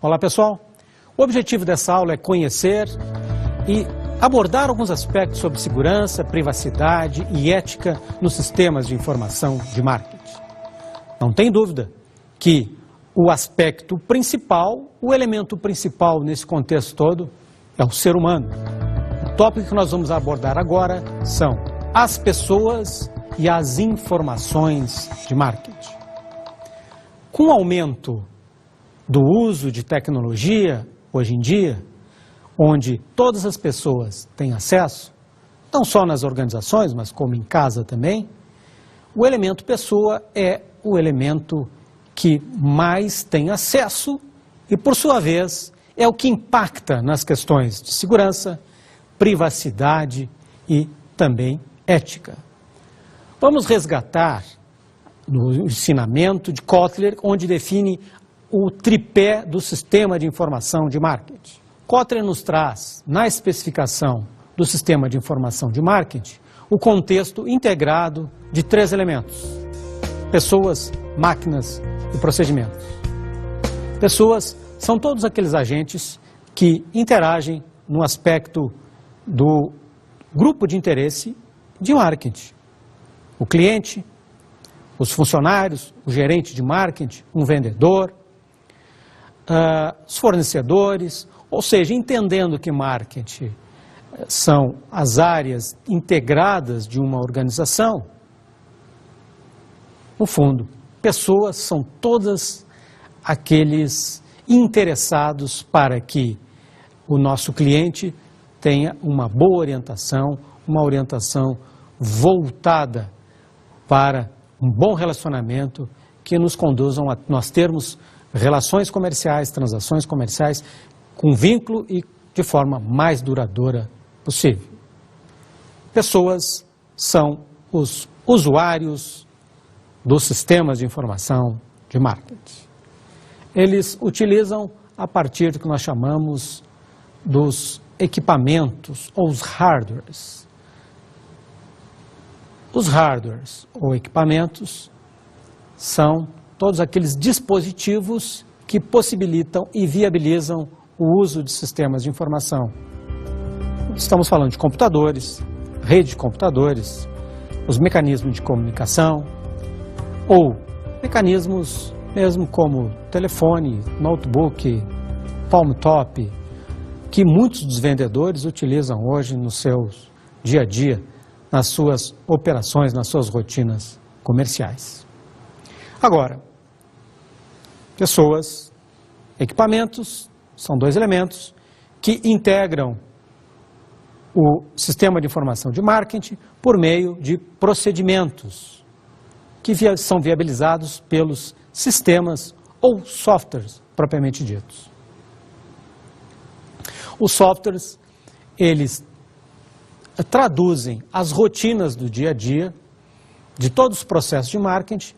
Olá pessoal, o objetivo dessa aula é conhecer e abordar alguns aspectos sobre segurança, privacidade e ética nos sistemas de informação de marketing. Não tem dúvida que o aspecto principal, o elemento principal nesse contexto todo é o ser humano. O tópico que nós vamos abordar agora são as pessoas e as informações de marketing. Com o aumento do uso de tecnologia, hoje em dia, onde todas as pessoas têm acesso, não só nas organizações, mas como em casa também, o elemento pessoa é o elemento que mais tem acesso e, por sua vez, é o que impacta nas questões de segurança, privacidade e também ética. Vamos resgatar no ensinamento de Kotler, onde define o tripé do sistema de informação de marketing. Kotler nos traz, na especificação do sistema de informação de marketing, o contexto integrado de 3 elementos: pessoas, máquinas e procedimentos. Pessoas são todos aqueles agentes que interagem no aspecto do grupo de interesse de marketing. O cliente, os funcionários, o gerente de marketing, um vendedor, os fornecedores, ou seja, entendendo que marketing são as áreas integradas de uma organização, no fundo, pessoas são todas aqueles interessados para que o nosso cliente tenha uma boa orientação, uma orientação voltada para um bom relacionamento que nos conduzam a nós termos relações comerciais, transações comerciais com vínculo e de forma mais duradoura possível. Pessoas são os usuários dos sistemas de informação de marketing. Eles utilizam a partir do que nós chamamos dos equipamentos ou os hardwares. Os hardwares ou equipamentos são todos aqueles dispositivos que possibilitam e viabilizam o uso de sistemas de informação. Estamos falando de computadores, rede de computadores, os mecanismos de comunicação ou mecanismos mesmo como telefone, notebook, palm top, que muitos dos vendedores utilizam hoje no seu dia a dia, nas suas operações, nas suas rotinas comerciais. Agora, pessoas, equipamentos, são 2 elementos que integram o sistema de informação de marketing por meio de procedimentos que são viabilizados pelos sistemas ou softwares propriamente ditos. Os softwares, eles traduzem as rotinas do dia a dia de todos os processos de marketing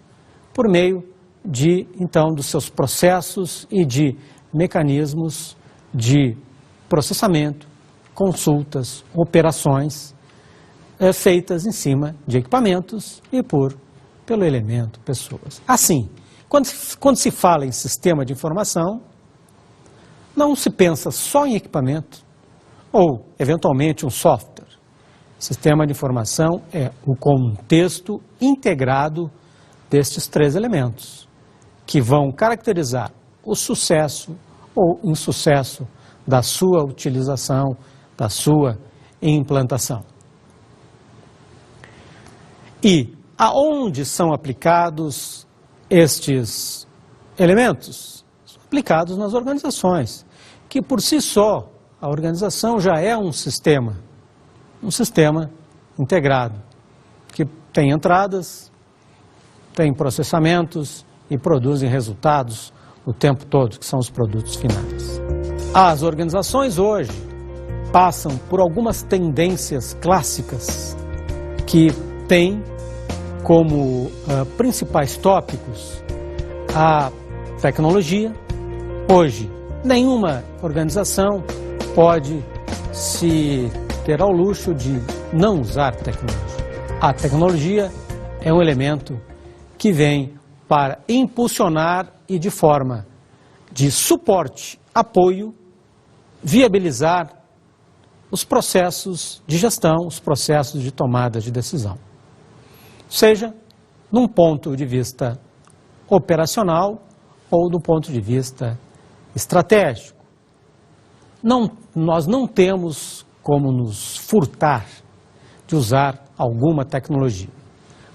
por meio de, então, dos seus processos e de mecanismos de processamento, consultas, operações feitas em cima de equipamentos e pelo elemento pessoas. Assim, quando se fala em sistema de informação, não se pensa só em equipamento ou, eventualmente, um software. Sistema de informação é o contexto integrado destes 3 elementos, que vão caracterizar o sucesso ou insucesso da sua utilização, da sua implantação. E aonde são aplicados estes elementos? São aplicados nas organizações, que por si só a organização já é um sistema integrado, que tem entradas, tem processamentos e produzem resultados o tempo todo, que são os produtos finais. As organizações hoje passam por algumas tendências clássicas que têm como principais tópicos a tecnologia. Hoje, nenhuma organização pode se ter ao luxo de não usar tecnologia. A tecnologia é um elemento que vem para impulsionar e de forma de suporte, apoio, viabilizar os processos de gestão, os processos de tomada de decisão. Seja num ponto de vista operacional ou do ponto de vista estratégico. Nós não temos como nos furtar de usar alguma tecnologia,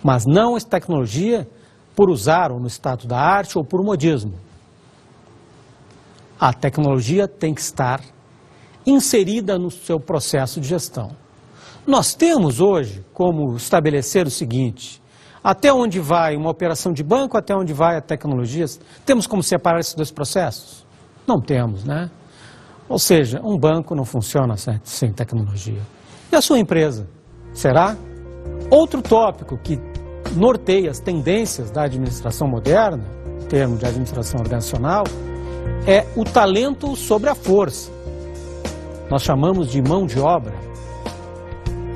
mas não essa tecnologia por usar ou no estado da arte ou por modismo. A tecnologia tem que estar inserida no seu processo de gestão. Nós temos hoje como estabelecer o seguinte: até onde vai uma operação de banco, até onde vai a tecnologia? Temos como separar esses dois processos? Não temos, né? Ou seja, um banco não funciona sem tecnologia. E a sua empresa? Será? Outro tópico que norteia as tendências da administração moderna, em termos de administração organizacional, é o talento sobre a força. Nós chamamos de mão de obra.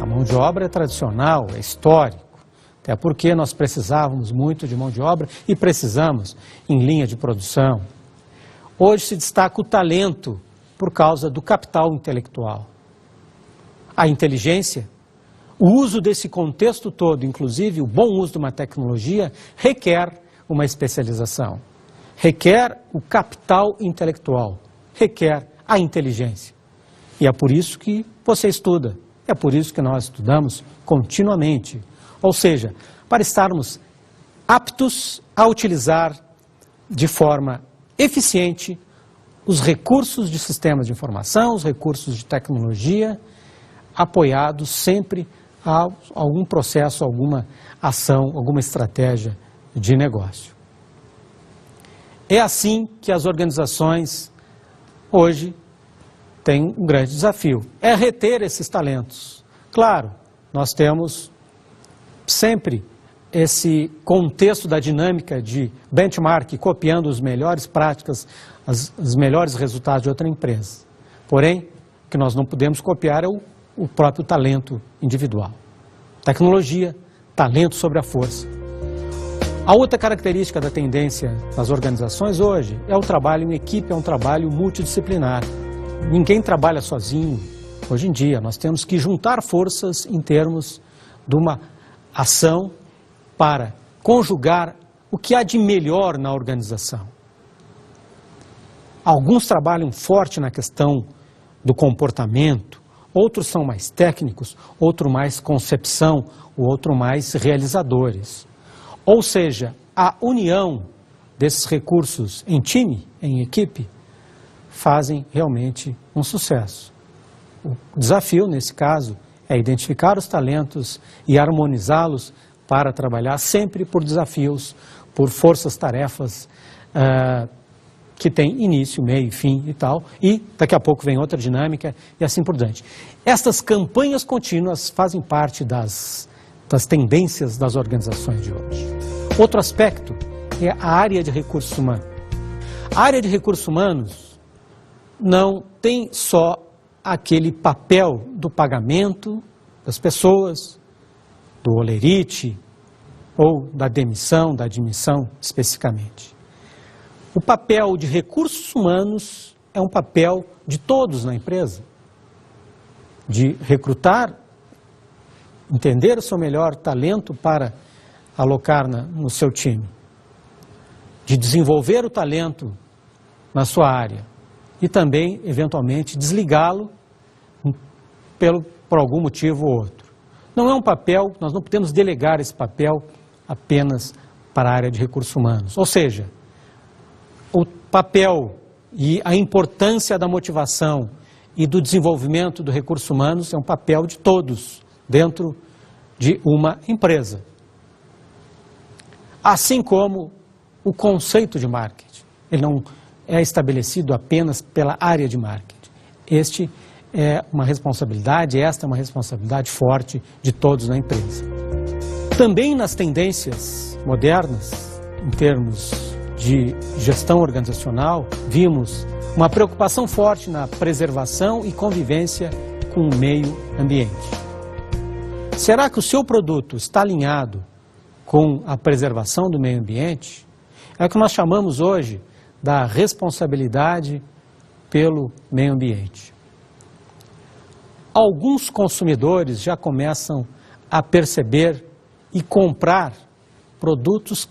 A mão de obra é tradicional, é histórico, até porque nós precisávamos muito de mão de obra e precisamos em linha de produção. Hoje se destaca o talento por causa do capital intelectual. A inteligência, o uso desse contexto todo, inclusive o bom uso de uma tecnologia, requer uma especialização, requer o capital intelectual, requer a inteligência. E é por isso que você estuda, é por isso que nós estudamos continuamente. Ou seja, para estarmos aptos a utilizar de forma eficiente os recursos de sistemas de informação, os recursos de tecnologia, apoiados sempre a algum processo, alguma ação, alguma estratégia de negócio. É assim que as organizações hoje têm um grande desafio, é reter esses talentos. Claro, nós temos sempre esse contexto da dinâmica de benchmark, copiando as melhores práticas, os melhores resultados de outra empresa. Porém, o que nós não podemos copiar é o próprio talento individual. Tecnologia, talento sobre a força. A outra característica da tendência das organizações hoje é o trabalho em equipe, é um trabalho multidisciplinar. Ninguém trabalha sozinho. Hoje em dia, nós temos que juntar forças em termos de uma ação para conjugar o que há de melhor na organização. Alguns trabalham forte na questão do comportamento, outros são mais técnicos, outros mais concepção, o outro mais realizadores. Ou seja, a união desses recursos em time, em equipe, fazem realmente um sucesso. O desafio, nesse caso, é identificar os talentos e harmonizá-los para trabalhar sempre por desafios, por forças-tarefas que têm início, meio, fim e tal, e daqui a pouco vem outra dinâmica e assim por diante. Estas campanhas contínuas fazem parte das tendências das organizações de hoje. Outro aspecto é a área de recursos humanos. A área de recursos humanos não tem só aquele papel do pagamento das pessoas, do holerite ou da demissão, da admissão especificamente. O papel de recursos humanos é um papel de todos na empresa, de recrutar, entender o seu melhor talento para alocar no seu time, de desenvolver o talento na sua área e também, eventualmente, desligá-lo por algum motivo ou outro. Não é um papel, nós não podemos delegar esse papel apenas para a área de recursos humanos. Ou seja, o papel e a importância da motivação e do desenvolvimento dos recursos humanos é um papel de todos dentro de uma empresa. Assim como o conceito de marketing, ele não é estabelecido apenas pela área de marketing. Esta é uma responsabilidade forte de todos na empresa. Também nas tendências modernas, em termos de gestão organizacional, vimos uma preocupação forte na preservação e convivência com o meio ambiente. Será que o seu produto está alinhado com a preservação do meio ambiente? É o que nós chamamos hoje da responsabilidade pelo meio ambiente. Alguns consumidores já começam a perceber e comprar produtos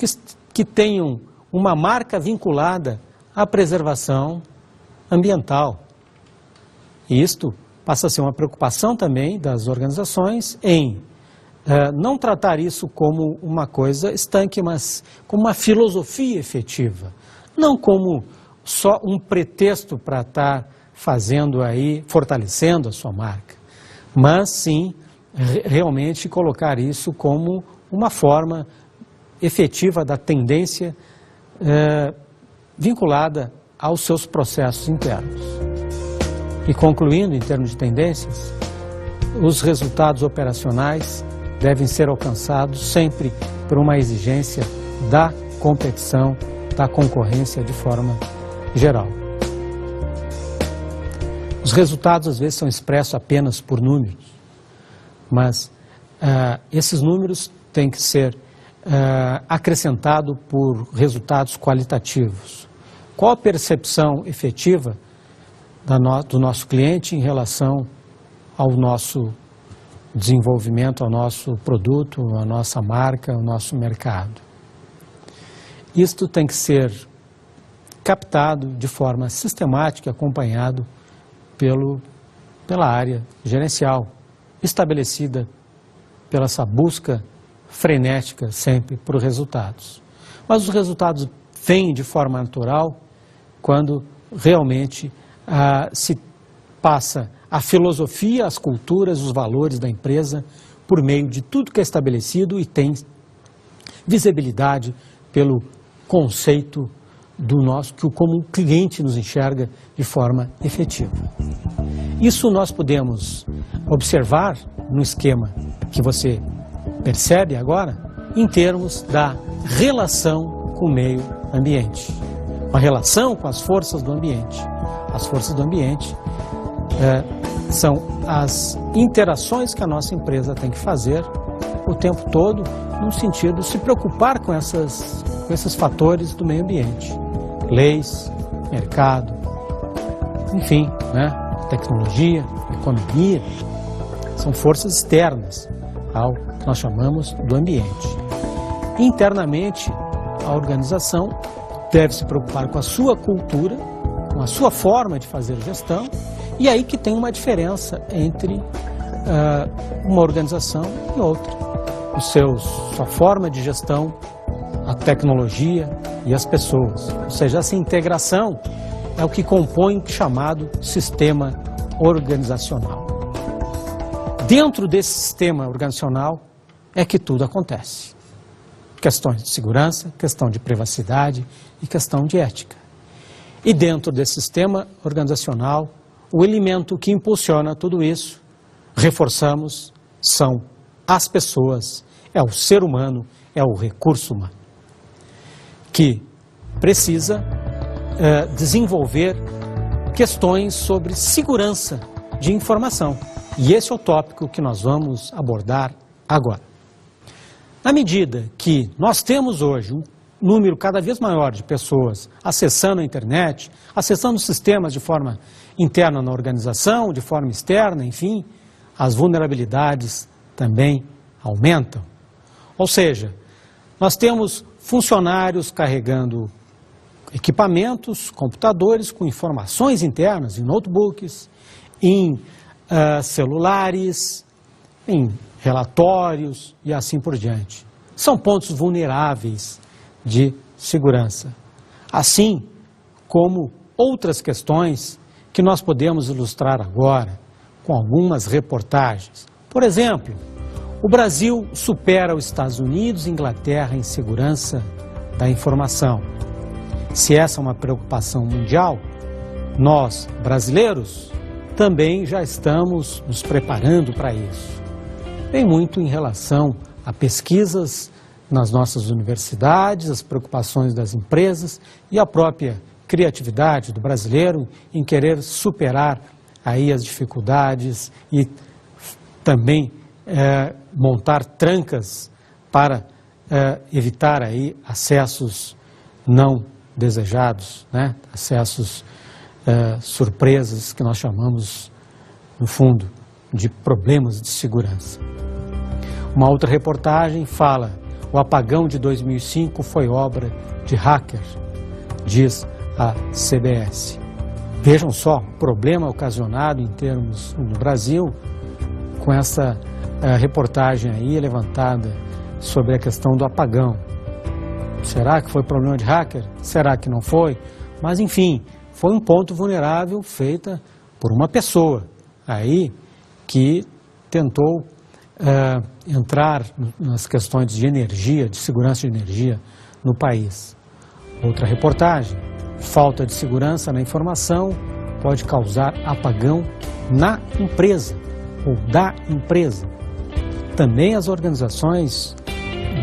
que tenham uma marca vinculada à preservação ambiental. E isto passa a ser uma preocupação também das organizações em não tratar isso como uma coisa estanque, mas como uma filosofia efetiva. Não como só um pretexto para estar fazendo aí, fortalecendo a sua marca, mas sim realmente colocar isso como uma forma efetiva da tendência vinculada aos seus processos internos. E concluindo, em termos de tendências, os resultados operacionais devem ser alcançados sempre por uma exigência da competição, da concorrência de forma geral. Os resultados às vezes são expressos apenas por números, mas esses números têm que ser acrescentados por resultados qualitativos. Qual a percepção efetiva do nosso cliente em relação ao nosso desenvolvimento, ao nosso produto, à nossa marca, ao nosso mercado? Isto tem que ser captado de forma sistemática e acompanhado pela área gerencial, estabelecida pela essa busca frenética sempre por resultados. Mas os resultados vêm de forma natural quando realmente se passa a filosofia, as culturas, os valores da empresa por meio de tudo que é estabelecido e tem visibilidade pelo conceito do nosso, como o cliente nos enxerga de forma efetiva. Isso nós podemos observar no esquema que você percebe agora, em termos da relação com o meio ambiente. Uma relação com as forças do ambiente. As forças do ambiente são as interações que a nossa empresa tem que fazer o tempo todo, no sentido de se preocupar com esses fatores do meio ambiente. Leis, mercado, enfim, tecnologia, economia, são forças externas ao que nós chamamos do ambiente. Internamente, a organização deve se preocupar com a sua cultura, com a sua forma de fazer gestão, e aí que tem uma diferença entre uma organização e outra. Sua forma de gestão, a tecnologia e as pessoas. Ou seja, essa integração é o que compõe o chamado sistema organizacional. Dentro desse sistema organizacional é que tudo acontece. Questões de segurança, questão de privacidade e questão de ética. E dentro desse sistema organizacional, o elemento que impulsiona tudo isso, reforçamos, são as pessoas, é o ser humano, é o recurso humano, que precisa desenvolver questões sobre segurança de informação. E esse é o tópico que nós vamos abordar agora. Na medida que nós temos hoje um número cada vez maior de pessoas acessando a internet, acessando sistemas de forma interna na organização, de forma externa, enfim, as vulnerabilidades também aumentam. Ou seja, nós temos funcionários carregando equipamentos, computadores com informações internas em notebooks, em celulares, em relatórios e assim por diante. São pontos vulneráveis de segurança. Assim como outras questões que nós podemos ilustrar agora com algumas reportagens. Por exemplo, o Brasil supera os Estados Unidos e Inglaterra em segurança da informação. Se essa é uma preocupação mundial, nós, brasileiros, também já estamos nos preparando para isso. Vem muito em relação a pesquisas nas nossas universidades, as preocupações das empresas e a própria criatividade do brasileiro em querer superar aí as dificuldades e também montar trancas para evitar aí acessos não desejados, né? Acessos surpresas que nós chamamos, no fundo, de problemas de segurança. Uma outra reportagem fala: o apagão de 2005 foi obra de hacker, diz a CBS. Vejam só, o problema ocasionado em termos no Brasil, com essa reportagem aí levantada sobre a questão do apagão. Será que foi problema de hacker? Será que não foi? Mas enfim, foi um ponto vulnerável feita por uma pessoa aí que tentou entrar nas questões de energia, de segurança de energia no país. Outra reportagem: falta de segurança na informação pode causar apagão na empresa ou da empresa. Também as organizações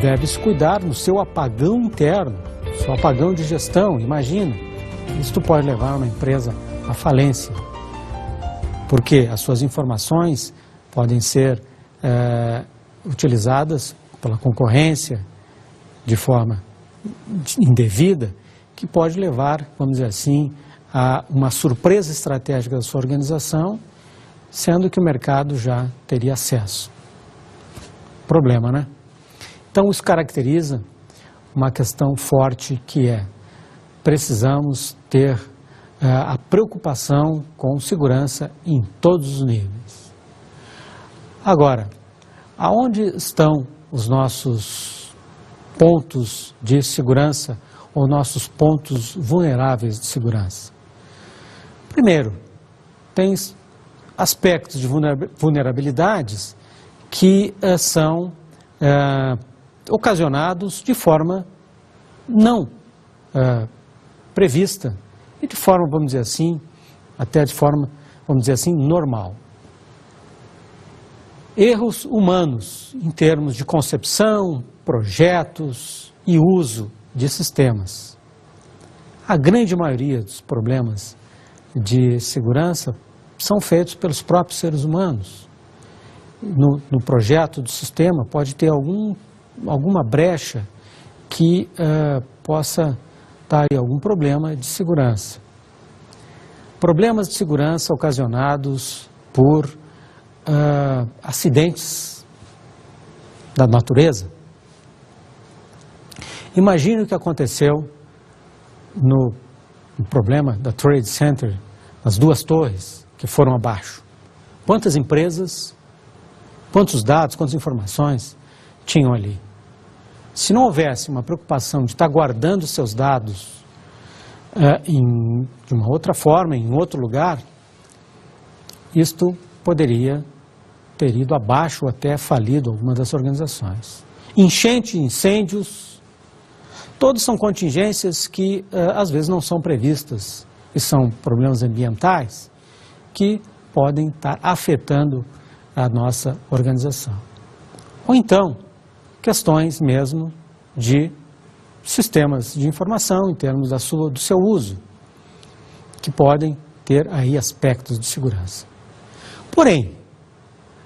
devem se cuidar no seu apagão interno, seu apagão de gestão. Imagina, isso pode levar uma empresa à falência, porque as suas informações podem ser utilizadas pela concorrência de forma indevida, que pode levar, vamos dizer assim, a uma surpresa estratégica da sua organização, sendo que o mercado já teria acesso. Problema, né? Então, isso caracteriza uma questão forte, que é: precisamos ter a preocupação com segurança em todos os níveis. Agora, aonde estão os nossos pontos de segurança ou nossos pontos vulneráveis de segurança? Primeiro, tem aspectos de vulnerabilidades que são ocasionados de forma não prevista e de forma, vamos dizer assim, até de forma, vamos dizer assim, normal. Erros humanos em termos de concepção, projetos e uso de sistemas. A grande maioria dos problemas de segurança são feitos pelos próprios seres humanos. No projeto do sistema pode ter alguma brecha que possa dar aí algum problema de segurança. Problemas de segurança ocasionados por acidentes da natureza. Imagine o que aconteceu no problema da Trade Center, as duas torres que foram abaixo. Quantas empresas, quantos dados, quantas informações tinham ali? Se não houvesse uma preocupação de estar guardando seus dados de uma outra forma, em outro lugar, isto poderia ter ido abaixo ou até falido alguma das organizações. Enchente, incêndios, todos são contingências que às vezes não são previstas e são problemas ambientais que podem estar afetando a nossa organização. Ou então, questões mesmo de sistemas de informação em termos do seu uso, que podem ter aí aspectos de segurança. Porém,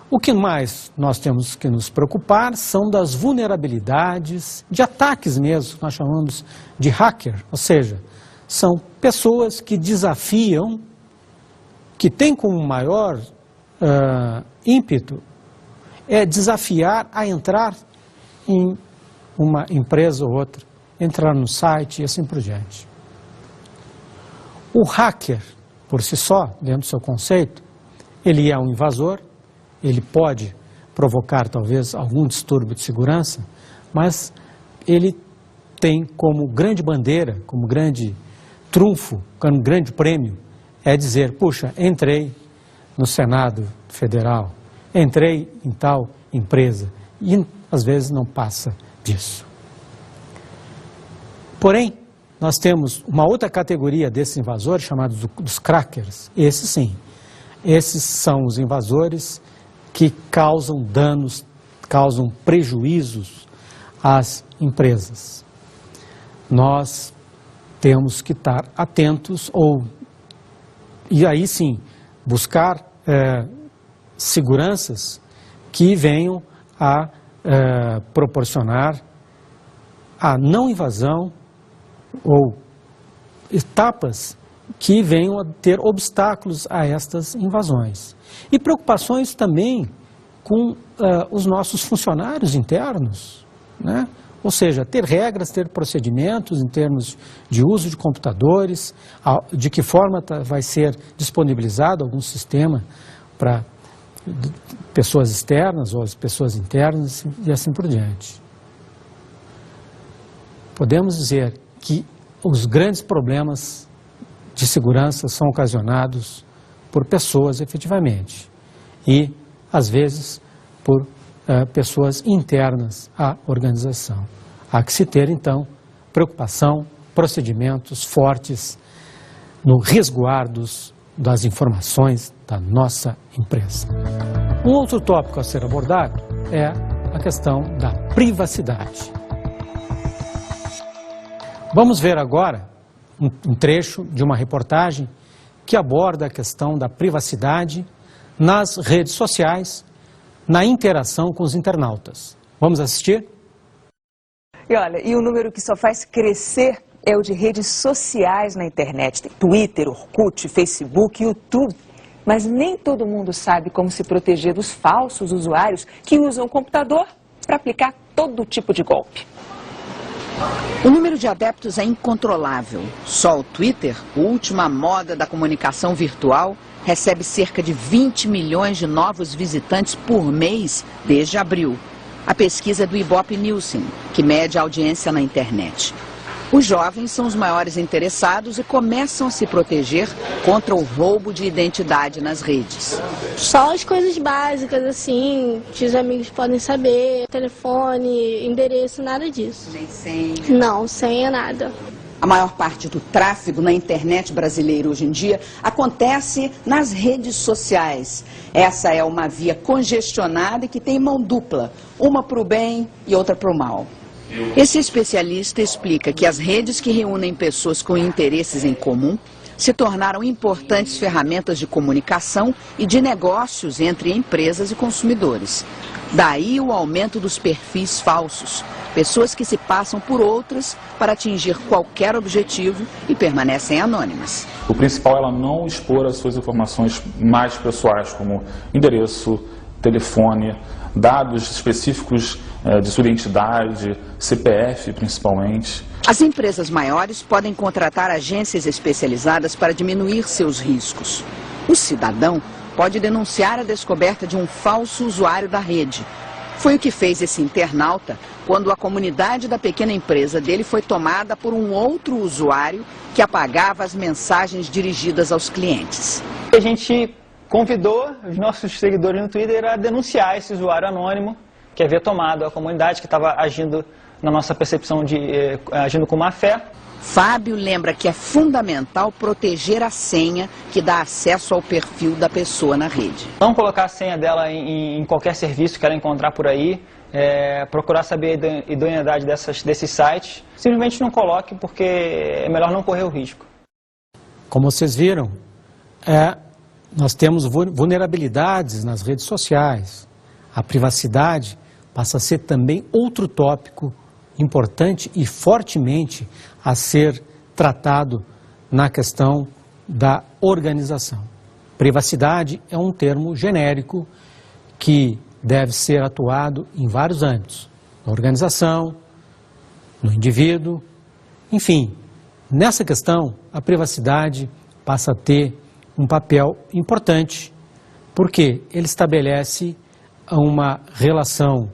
o que mais nós temos que nos preocupar são das vulnerabilidades, de ataques mesmo, que nós chamamos de hacker, ou seja, são pessoas que desafiam, que têm como maior ímpeto desafiar a entrar em uma empresa ou outra, entrar no site e assim por diante. O hacker, por si só, dentro do seu conceito, ele é um invasor, ele pode provocar talvez algum distúrbio de segurança, mas ele tem como grande bandeira, como grande trunfo, como grande prêmio, é dizer: puxa, entrei no Senado Federal, entrei em tal empresa, e às vezes não passa disso. Porém, nós temos uma outra categoria desses invasores, chamados dos crackers. Esses sim, esses são os invasores que causam danos, causam prejuízos às empresas. Nós temos que estar atentos e aí sim, buscar seguranças que venham a proporcionar a não invasão ou etapas que venham a ter obstáculos a estas invasões. E preocupações também com os nossos funcionários internos, né? Ou seja, ter regras, ter procedimentos em termos de uso de computadores, de que forma vai ser disponibilizado algum sistema para pessoas externas ou as pessoas internas e assim por diante. Podemos dizer que os grandes problemas de segurança são ocasionados por pessoas efetivamente e, às vezes, por pessoas internas à organização. Há que se ter, então, preocupação, procedimentos fortes no resguardo das informações da nossa empresa. Um outro tópico a ser abordado é a questão da privacidade. Vamos ver agora um trecho de uma reportagem que aborda a questão da privacidade nas redes sociais, na interação com os internautas. Vamos assistir? E olha, e o número que só faz crescer é o de redes sociais na internet. Tem Twitter, Orkut, Facebook, YouTube. Mas nem todo mundo sabe como se proteger dos falsos usuários que usam o computador para aplicar todo tipo de golpe. O número de adeptos é incontrolável. Só o Twitter, a última moda da comunicação virtual, recebe cerca de 20 milhões de novos visitantes por mês desde abril. A pesquisa é do Ibope Nielsen, que mede a audiência na internet. Os jovens são os maiores interessados e começam a se proteger contra o roubo de identidade nas redes. Só as coisas básicas, assim, que os amigos podem saber, telefone, endereço, nada disso. Nem senha? Não, senha nada. A maior parte do tráfego na internet brasileira hoje em dia acontece nas redes sociais. Essa é uma via congestionada e que tem mão dupla, uma para o bem e outra para o mal. Esse especialista explica que as redes que reúnem pessoas com interesses em comum se tornaram importantes ferramentas de comunicação e de negócios entre empresas e consumidores. Daí o aumento dos perfis falsos, pessoas que se passam por outras para atingir qualquer objetivo e permanecem anônimas. O principal é ela não expor as suas informações mais pessoais, como endereço, telefone, dados específicos de sua identidade, CPF principalmente. As empresas maiores podem contratar agências especializadas para diminuir seus riscos. O cidadão pode denunciar a descoberta de um falso usuário da rede. Foi o que fez esse internauta quando a comunidade da pequena empresa dele foi tomada por um outro usuário que apagava as mensagens dirigidas aos clientes. A gente convidou os nossos seguidores no Twitter a denunciar esse usuário anônimo que havia tomado a comunidade, que estava agindo, na nossa percepção, agindo com má fé. Fábio lembra que é fundamental proteger a senha que dá acesso ao perfil da pessoa na rede. Não colocar a senha dela em qualquer serviço que ela encontrar por aí, procurar saber a idoneidade desses sites. Simplesmente não coloque, porque é melhor não correr o risco. Como vocês viram, nós temos vulnerabilidades nas redes sociais. A privacidade passa a ser também outro tópico importante e fortemente a ser tratado na questão da organização. Privacidade é um termo genérico que deve ser atuado em vários âmbitos, na organização, no indivíduo, enfim. Nessa questão, a privacidade passa a ter um papel importante, porque ele estabelece uma relação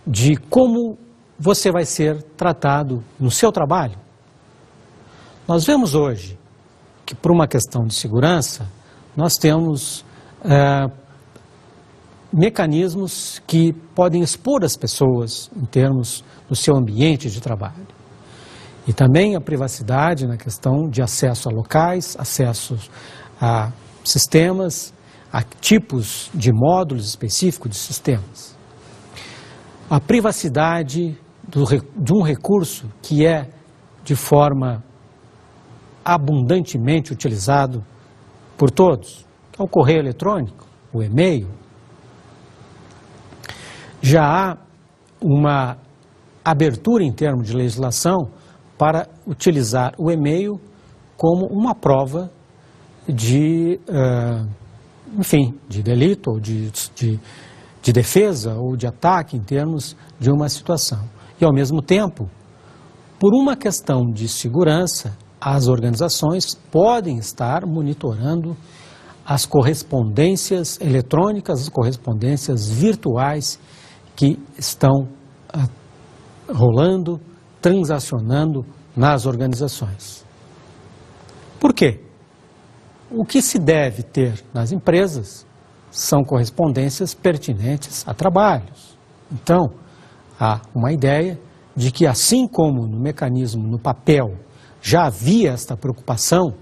de como você vai ser tratado no seu trabalho. Nós vemos hoje que, por uma questão de segurança, nós temos mecanismos que podem expor as pessoas em termos do seu ambiente de trabalho. E também a privacidade na questão de acesso a locais, acesso a sistemas, a tipos de módulos específicos de sistemas. A privacidade de um recurso que é de forma abundantemente utilizado por todos, que é o correio eletrônico, o e-mail. Já há uma abertura em termos de legislação para utilizar o e-mail como uma prova de, enfim, de delito ou de defesa ou de ataque em termos de uma situação. E, ao mesmo tempo, por uma questão de segurança, as organizações podem estar monitorando as correspondências eletrônicas, as correspondências virtuais que estão rolando, transacionando nas organizações. Por quê? O que se deve ter nas empresas são correspondências pertinentes a trabalhos. Então, há uma ideia de que, assim como no mecanismo, no papel, já havia esta preocupação,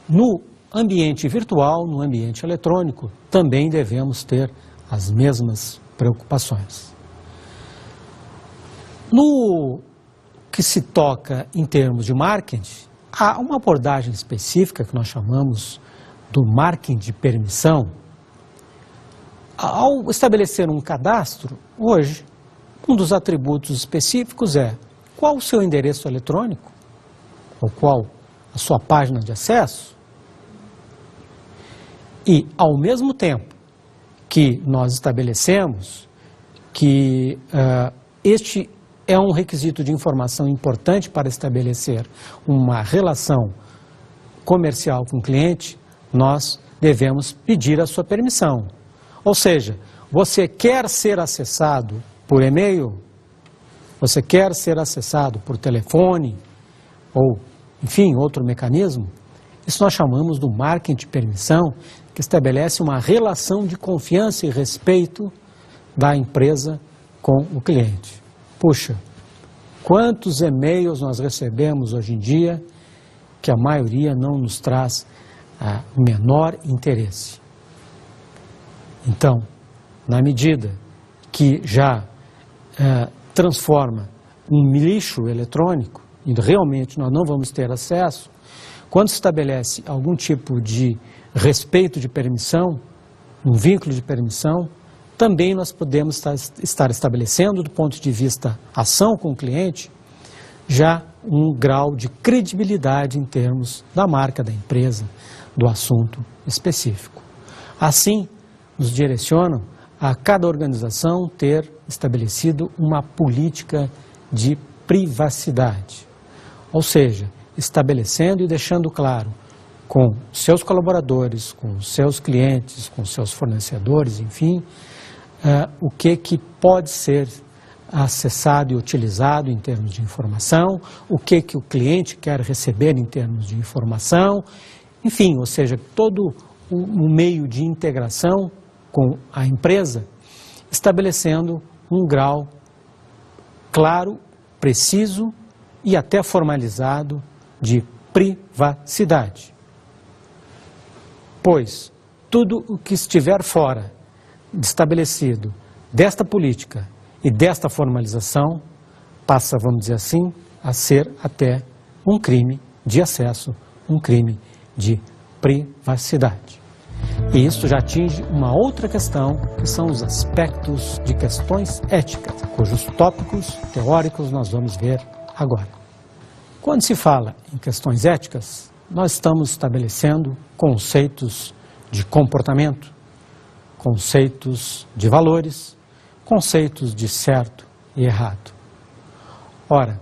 no ambiente virtual, no ambiente eletrônico, também devemos ter as mesmas preocupações. No que se toca em termos de marketing, há uma abordagem específica que nós chamamos do marketing de permissão. Ao estabelecer um cadastro, hoje, um dos atributos específicos é qual o seu endereço eletrônico, ou qual a sua página de acesso, e, ao mesmo tempo que nós estabelecemos que este é um requisito de informação importante para estabelecer uma relação comercial com o cliente, nós devemos pedir a sua permissão. Ou seja, você quer ser acessado por e-mail, você quer ser acessado por telefone, ou, enfim, outro mecanismo, isso nós chamamos do marketing de permissão, que estabelece uma relação de confiança e respeito da empresa com o cliente. Puxa, quantos e-mails nós recebemos hoje em dia que a maioria não nos traz o menor interesse. Então, na medida que já transforma um lixo eletrônico, e realmente nós não vamos ter acesso, quando se estabelece algum tipo de respeito de permissão, um vínculo de permissão, também nós podemos estar estabelecendo, do ponto de vista ação com o cliente, já um grau de credibilidade em termos da marca da empresa, do assunto específico. Assim, nos direcionam a cada organização ter estabelecido uma política de privacidade. Ou seja, estabelecendo e deixando claro com seus colaboradores, com seus clientes, com seus fornecedores, enfim, o que pode ser acessado e utilizado em termos de informação, o que o cliente quer receber em termos de informação, enfim, ou seja, todo o meio de integração com a empresa, estabelecendo um grau claro, preciso e até formalizado de privacidade. Pois tudo o que estiver fora estabelecido desta política e desta formalização passa, vamos dizer assim, a ser até um crime de acesso, um crime de privacidade. E isso já atinge uma outra questão, que são os aspectos de questões éticas, cujos tópicos teóricos nós vamos ver agora. Quando se fala em questões éticas, nós estamos estabelecendo conceitos de comportamento, conceitos de valores, conceitos de certo e errado. Ora,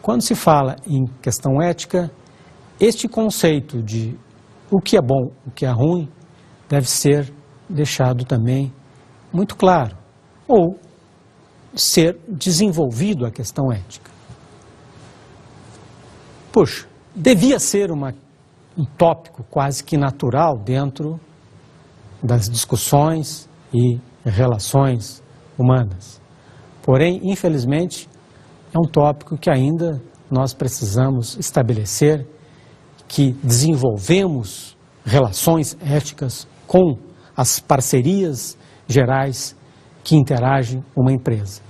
quando se fala em questão ética, este conceito de o que é bom, o que é ruim, deve ser deixado também muito claro, ou ser desenvolvido a questão ética. Puxa, devia ser um tópico quase que natural dentro das discussões e relações humanas. Porém, infelizmente, é um tópico que ainda nós precisamos estabelecer, que desenvolvemos relações éticas com as parcerias gerais que interagem uma empresa.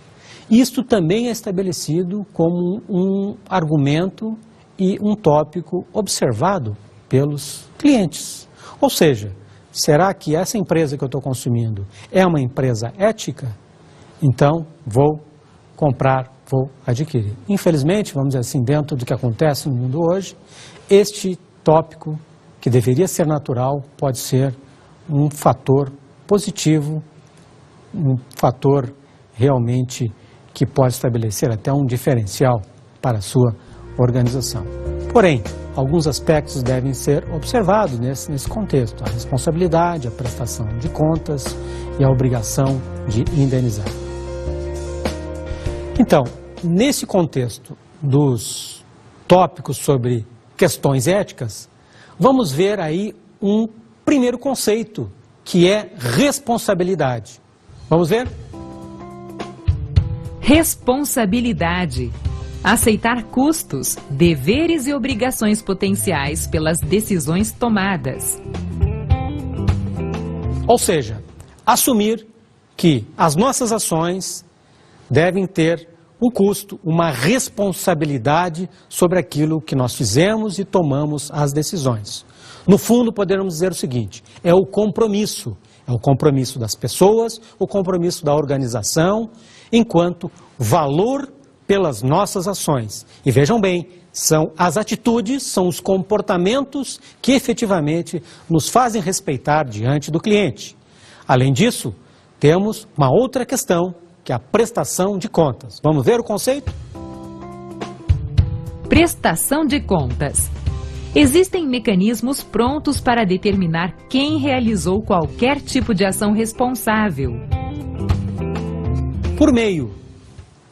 Isto também é estabelecido como um argumento e um tópico observado pelos clientes. Ou seja, será que essa empresa que eu estou consumindo é uma empresa ética? Então, vou comprar, vou adquirir. Infelizmente, vamos dizer assim, dentro do que acontece no mundo hoje, este tópico, que deveria ser natural, pode ser um fator positivo, um fator realmente que pode estabelecer até um diferencial para a sua organização. Porém, alguns aspectos devem ser observados nesse contexto: a responsabilidade, a prestação de contas e a obrigação de indenizar. Então, nesse contexto dos tópicos sobre questões éticas, vamos ver aí um primeiro conceito, que é responsabilidade. Vamos ver? Responsabilidade. Aceitar custos, deveres e obrigações potenciais pelas decisões tomadas. Ou seja, assumir que as nossas ações devem ter um custo, uma responsabilidade sobre aquilo que nós fizemos e tomamos as decisões. No fundo, podemos dizer o seguinte: é o compromisso das pessoas, o compromisso da organização, enquanto valor pelas nossas ações. E vejam bem, são as atitudes, são os comportamentos que efetivamente nos fazem respeitar diante do cliente. Além disso, temos uma outra questão, que é a prestação de contas. Vamos ver o conceito? Prestação de contas. Existem mecanismos prontos para determinar quem realizou qualquer tipo de ação responsável. Por meio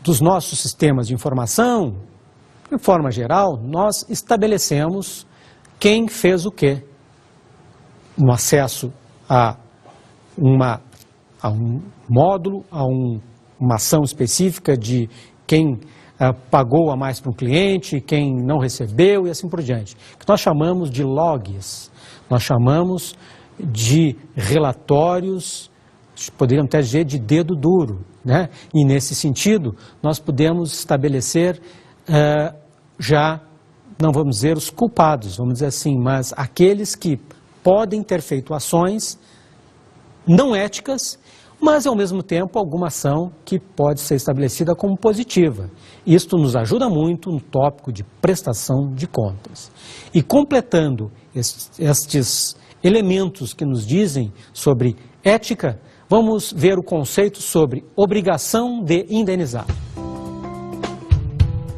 dos nossos sistemas de informação, de forma geral, nós estabelecemos quem fez o quê no acesso a um módulo, a uma ação específica de quem pagou a mais para um cliente, quem não recebeu e assim por diante. Que nós chamamos de logs, nós chamamos de relatórios, poderíamos até dizer de dedo duro, né? E nesse sentido, nós podemos estabelecer já, não vamos dizer os culpados, vamos dizer assim, mas aqueles que podem ter feito ações não éticas, mas ao mesmo tempo alguma ação que pode ser estabelecida como positiva. Isto nos ajuda muito no tópico de prestação de contas. E completando estes elementos que nos dizem sobre ética, vamos ver o conceito sobre obrigação de indenizar.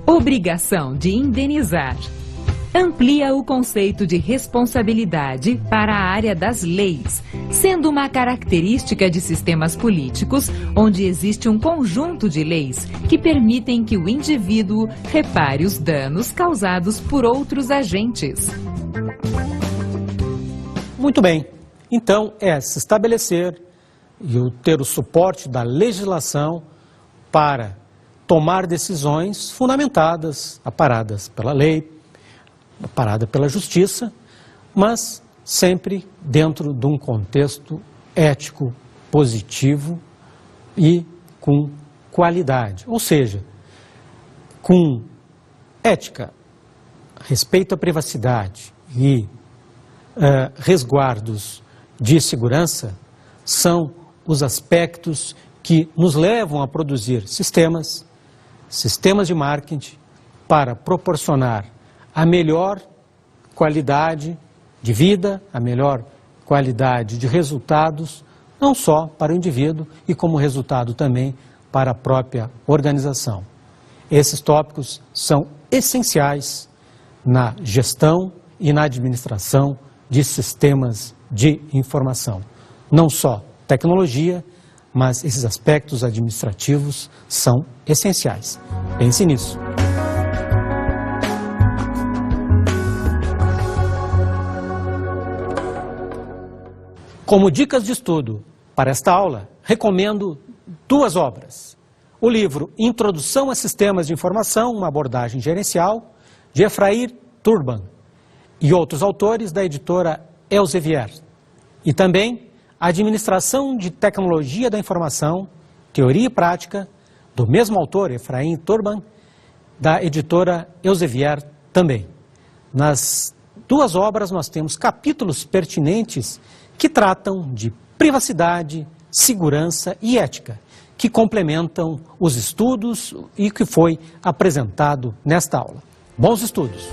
Obrigação de indenizar. Amplia o conceito de responsabilidade para a área das leis, sendo uma característica de sistemas políticos onde existe um conjunto de leis que permitem que o indivíduo repare os danos causados por outros agentes. Muito bem, então é se estabelecer e ter o suporte da legislação para tomar decisões fundamentadas, aparadas pela lei, parada pela justiça, mas sempre dentro de um contexto ético, positivo e com qualidade. Ou seja, com ética, respeito à privacidade e resguardos de segurança são os aspectos que nos levam a produzir sistemas de marketing para proporcionar a melhor qualidade de vida, a melhor qualidade de resultados, não só para o indivíduo e como resultado também para a própria organização. Esses tópicos são essenciais na gestão e na administração de sistemas de informação. Não só tecnologia, mas esses aspectos administrativos são essenciais. Pense nisso. Como dicas de estudo para esta aula, recomendo duas obras. O livro Introdução a Sistemas de Informação, uma abordagem gerencial, de Efraim Turban, e outros autores da editora Elsevier. E também Administração de Tecnologia da Informação, Teoria e Prática, do mesmo autor, Efraim Turban, da editora Elsevier também. Nas duas obras nós temos capítulos pertinentes que tratam de privacidade, segurança e ética, que complementam os estudos e que foi apresentado nesta aula. Bons estudos!